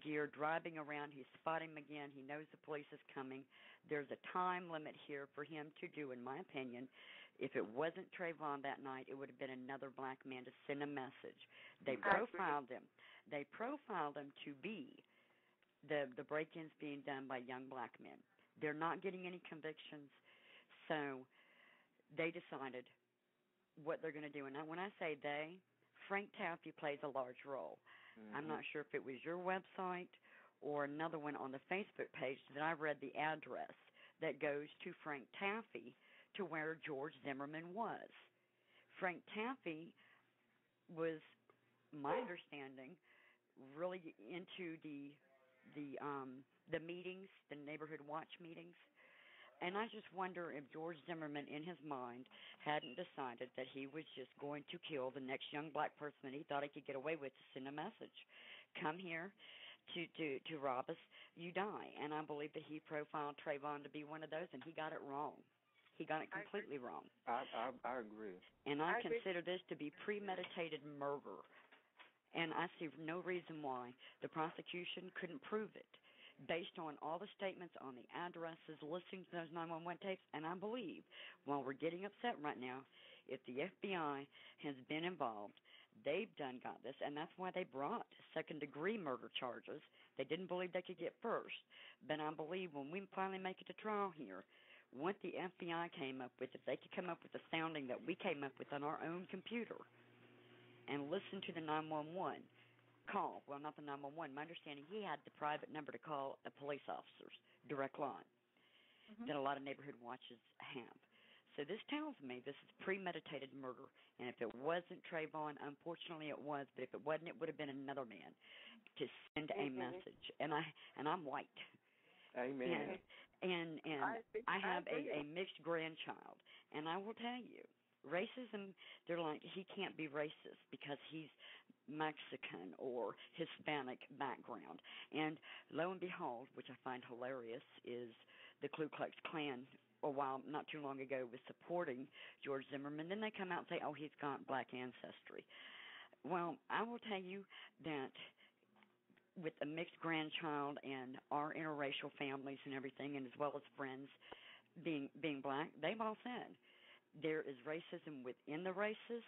gear, driving around. He's spotting him again. He knows the police is coming. There's a time limit here for him to do, in my opinion. If it wasn't Trayvon that night, it would have been another black man to send a message. They profiled him. They profiled him to be the break-ins being done by young black men. They're not getting any convictions, so they decided what they're going to do. And when I say they, Frank Taffy plays a large role. I'm not sure if it was your website or another one on the Facebook page that I read the address that goes to Frank Taffy to where George Zimmerman was. Frank Taffy was, my understanding, really into the meetings, the neighborhood watch meetings. And I just wonder if George Zimmerman, in his mind, hadn't decided that he was just going to kill the next young black person that he thought he could get away with to send a message. Come here to rob us, you die. And I believe that he profiled Trayvon to be one of those, and he got it wrong. He got it completely wrong. I agree. And I consider this to be premeditated murder. And I see no reason why the prosecution couldn't prove it based on all the statements on the addresses, listening to those 911 tapes. And I believe, while we're getting upset right now, if the FBI has been involved, they've got this, and that's why they brought second-degree murder charges. They didn't believe they could get first. But I believe when we finally make it to trial here, what the FBI came up with, if they could come up with the sounding that we came up with on our own computer, and listen to the 911 call. Well, not the 911. My understanding, he had the private number to call a police officer's direct line that a lot of neighborhood watches have. So this tells me this is premeditated murder. And if it wasn't Trayvon, unfortunately it was, but if it wasn't, it would have been another man to send a message. And I'm white. Amen. And I have a mixed grandchild. And I will tell you, racism, they're like, he can't be racist because he's Mexican or Hispanic background. And lo and behold, which I find hilarious, is the Ku Klux Klan, a while, not too long ago, was supporting George Zimmerman. Then they come out and say, oh, he's got black ancestry. Well, I will tell you that with a mixed grandchild and our interracial families and everything, and as well as friends being black, they've all said, there is racism within the races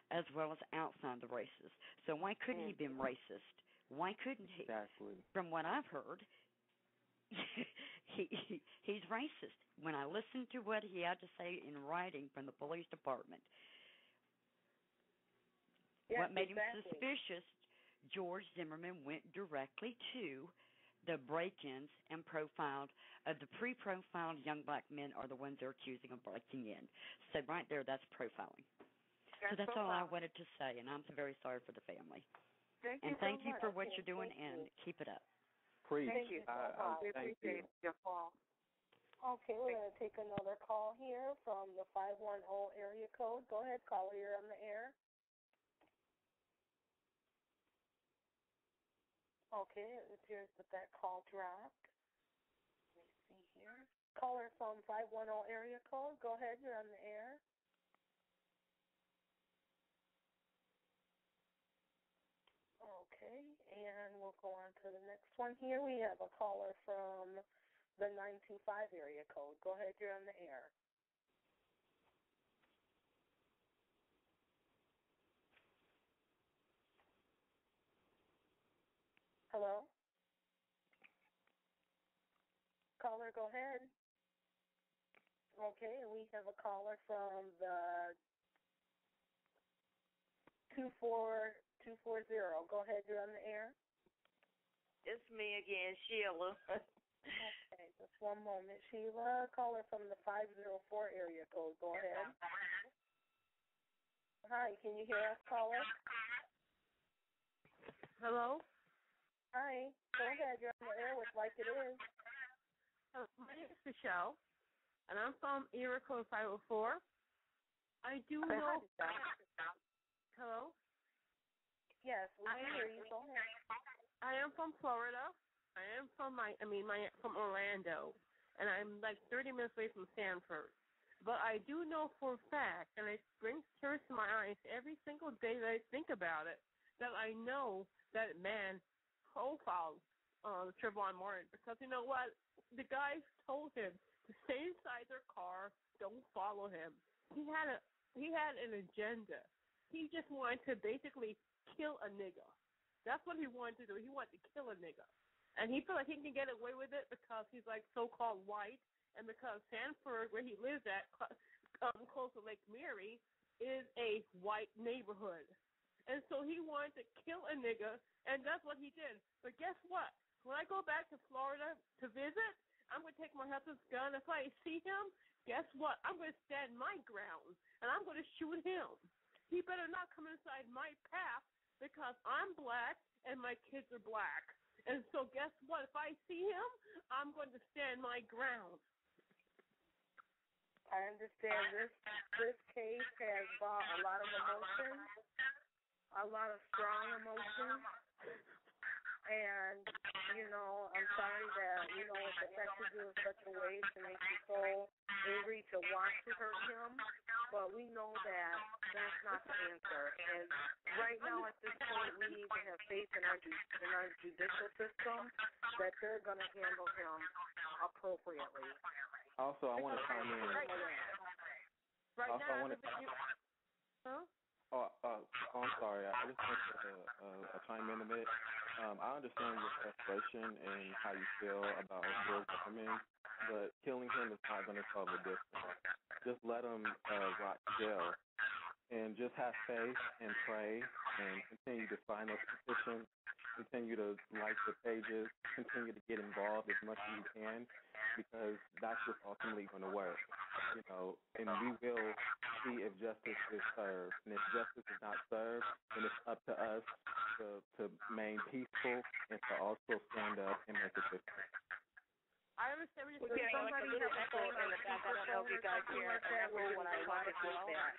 as well as outside the races. So why couldn't he have been racist? Why couldn't he? Exactly. From what I've heard, he's racist. When I listened to what he had to say in writing from the police department, what made him suspicious, George Zimmerman went directly to the break-ins and profiled of the pre-profiled young black men are the ones they're accusing of breaking in. So right there, that's profiling. So that's all I wanted to say, and I'm very sorry for the family. Thank you for what you're doing, and keep it up. Preach. Thank you. We appreciate your call. Okay, we're going to take another call here from the 510 area code. Go ahead, caller, you're on the air. Okay, it appears that call dropped. Let me see here. Caller from 510 area code. Go ahead, you're on the air. Okay, and we'll go on to the next one here. We have a caller from the 925 area code. Go ahead, you're on the air. Hello? Caller, go ahead. Okay, and we have a caller from the 24240. Go ahead, you're on the air. It's me again, Sheila. Okay. Okay, just one moment. Sheila, caller from the 504 area code. Go ahead. Hi, can you hear us, caller? Hello? Hi, go ahead. You're on the air with Like It Is. My name is Michelle, and I'm from area code 504. I do know... Hello? Yes, we can hear you. Go ahead. I am from Florida. I am from from Orlando, and I'm like 30 minutes away from Sanford. But I do know for a fact, and it brings tears to my eyes every single day that I think about it, that I know that man profiled Trayvon Martin, because you know what? The guys told him to stay inside their car, don't follow him. He had an agenda. He just wanted to basically kill a nigga. That's what he wanted to do. He wanted to kill a nigga. And he felt like he can get away with it because he's like so-called white, and because Sanford, where he lives at, close to Lake Mary, is a white neighborhood. And so he wanted to kill a nigga, and that's what he did. But guess what? When I go back to Florida to visit, I'm going to take my husband's gun. If I see him, guess what? I'm going to stand my ground, and I'm going to shoot him. He better not come inside my path because I'm black and my kids are black. And so guess what? If I see him, I'm going to stand my ground. I understand this case has brought a lot of emotions, a lot of strong emotions, and, you know, I'm sorry that, you know, it's affected you in such a way to make you so angry to want to hurt him, but we know that that's not the answer. And right now at this point, we need to have faith in our judicial system that they're going to handle him appropriately. Also, I want to chime in. I'm sorry. I just want to chime in a bit. I understand your frustration and how you feel about George Zimmerman, but killing him is not going to solve the difference. Just let him rot to jail, and just have faith and pray and continue to sign those petitions, continue to like the pages, continue to get involved as much as you can, because that's just ultimately going to work, you know, and we will see if justice is served. And if justice is not served, then it's up to us to remain peaceful and to also stand up and make a difference. I understand what you're saying. Somebody like a little echo in the back. I don't know if you guys hear an echo when I want to do that.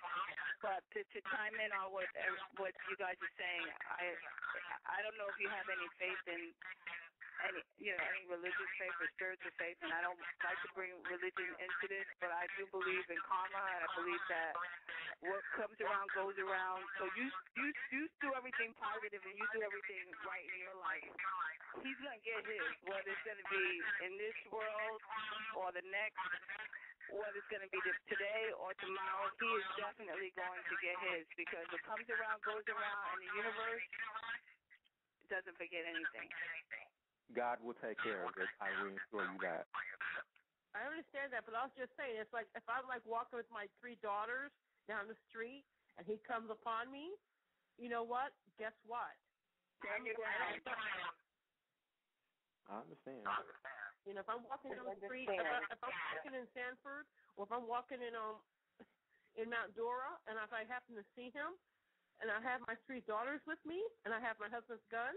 But to chime in on what you guys are saying, I don't know if you have any faith in any religious faith or spiritual faith, and I don't like to bring religion into this, but I do believe in karma, and I believe that what comes around goes around. So you do everything positive and you do everything right in your life. He's going to get his, whether it's going to be in this world or the next, whether it's going to be today or tomorrow, he is definitely going to get his, because what comes around goes around, and the universe doesn't forget anything. God will take care of it. I will assure you that. I understand that, but I was just saying, it's like if I'm like walking with my 3 daughters down the street and he comes upon me, you know what? Guess what? Stand your ground. I understand. You know, if I'm walking down the street, if I'm walking in Sanford, or if I'm walking in Mount Dora, and if I happen to see him, and I have my 3 daughters with me, and I have my husband's gun,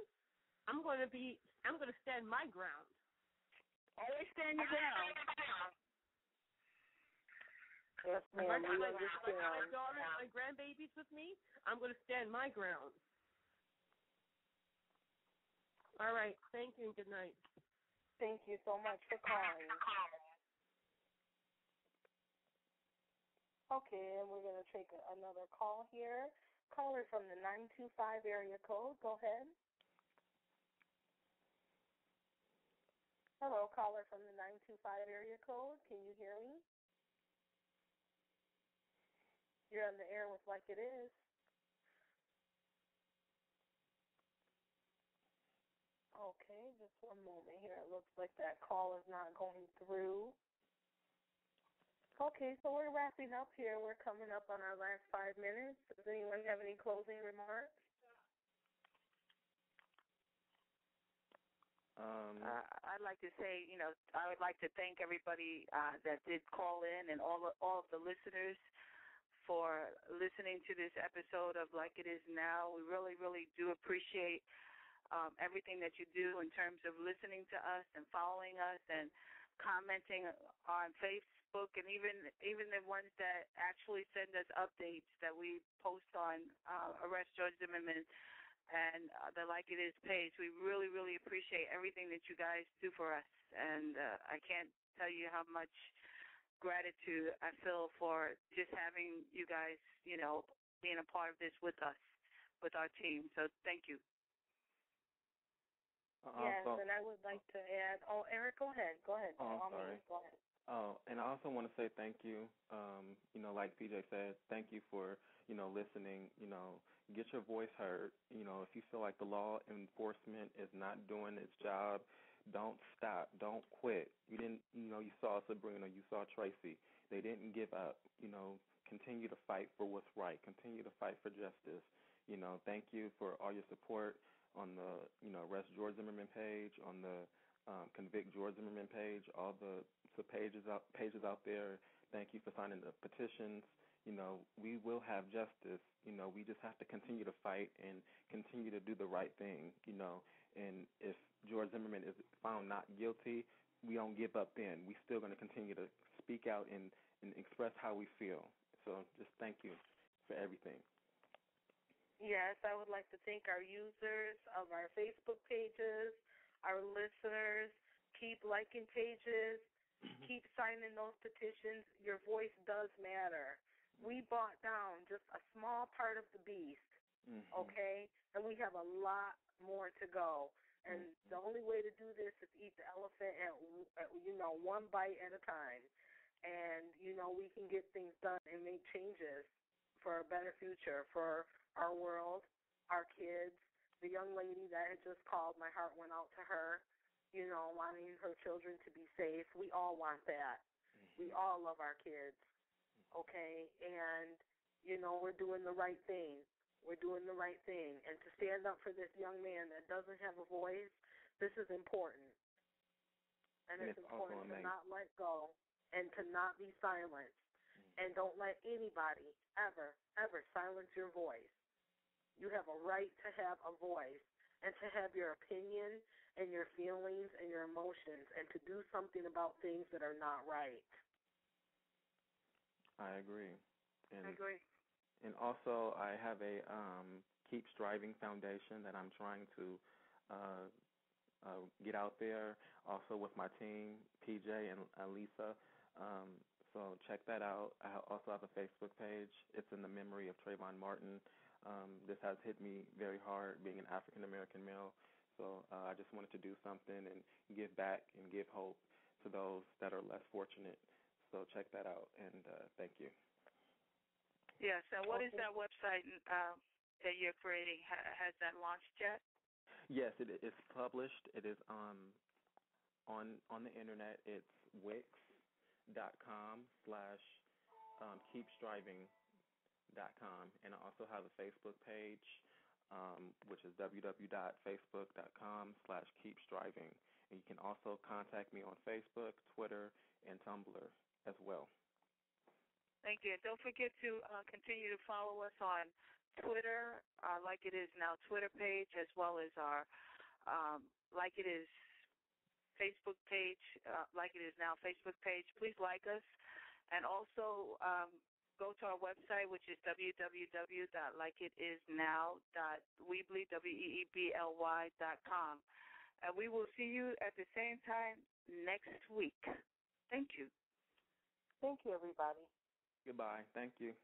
I'm going to stand my ground. Always stand your ground. Yes, ma'am. We understand. My daughters, my grandbabies with me, I'm going to stand my ground. All right. Thank you and good night. Thank you so much for calling. Okay, and we're going to take another call here. Caller from the 925 area code. Go ahead. Hello, caller from the 925 area code. Can you hear me? You're on the air with Like It Is. Okay, just one moment here. It looks like that call is not going through. Okay, so we're wrapping up here. We're coming up on our last 5 minutes. Does anyone have any closing remarks? I'd like to say, I would like to thank everybody that did call in and all of the listeners for listening to this episode of Like It Is Now. We really, really do appreciate everything that you do in terms of listening to us and following us and commenting on Facebook, and even the ones that actually send us updates that we post on Arrest George Zimmerman and the Like It Is page. We really, really appreciate everything that you guys do for us, and I can't tell you how much gratitude I feel for just having you guys, being a part of this with us, with our team. So thank you. Yes, and I would like to add. Oh, Eric, go ahead. Go ahead. Sorry. Go ahead. Oh, and I also want to say thank you. Like PJ said, thank you for, listening. Get your voice heard. If you feel like the law enforcement is not doing its job, don't stop. Don't quit. You didn't, you saw Sabrina, you saw Tracy. They didn't give up. Continue to fight for what's right. Continue to fight for justice. Thank you for all your support on the, Arrest George Zimmerman page, on the Convict George Zimmerman page, all the pages out there. Thank you for signing the petitions. We will have justice. We just have to continue to fight and continue to do the right thing. And if George Zimmerman is found not guilty, we don't give up then. We're still going to continue to speak out and express how we feel. So just thank you for everything. Yes, I would like to thank our users of our Facebook pages, our listeners. Keep liking pages. Keep signing those petitions. Your voice does matter. We brought down just a small part of the beast, okay? And we have a lot more to go. And the only way to do this is eat the elephant at one bite at a time. And, we can get things done and make changes for a better future for our world, our kids. The young lady that had just called, my heart went out to her, wanting her children to be safe. We all want that. We all love our kids, okay? And, we're doing the right thing. We're doing the right thing. And to stand up for this young man that doesn't have a voice, this is important. And it's important to not let go and to not be silenced. And don't let anybody ever, ever silence your voice. You have a right to have a voice and to have your opinion and your feelings and your emotions and to do something about things that are not right. I agree. I agree. And also I have a Keep Striving Foundation that I'm trying to get out there, also with my team, PJ and Lesa. So check that out. I also have a Facebook page. It's in the memory of Trayvon Martin. This has hit me very hard, being an African-American male. So I just wanted to do something and give back and give hope to those that are less fortunate. So check that out, and thank you. Yes, and what is that website that you're creating? Has that launched yet? Yes, it is published. It is on the Internet. It's wix.com/keepstriving.com, and I also have a Facebook page, which is www.facebook.com/keepstriving. And you can also contact me on Facebook, Twitter, and Tumblr as well. Thank you. Don't forget to continue to follow us on Twitter, Like It Is Now Twitter page, as well as our Like It Is Facebook page, Like It Is Now Facebook page. Please like us. And also go to our website, which is www.likeitisnow.weebly.com. And we will see you at the same time next week. Thank you. Thank you, everybody. Goodbye. Thank you.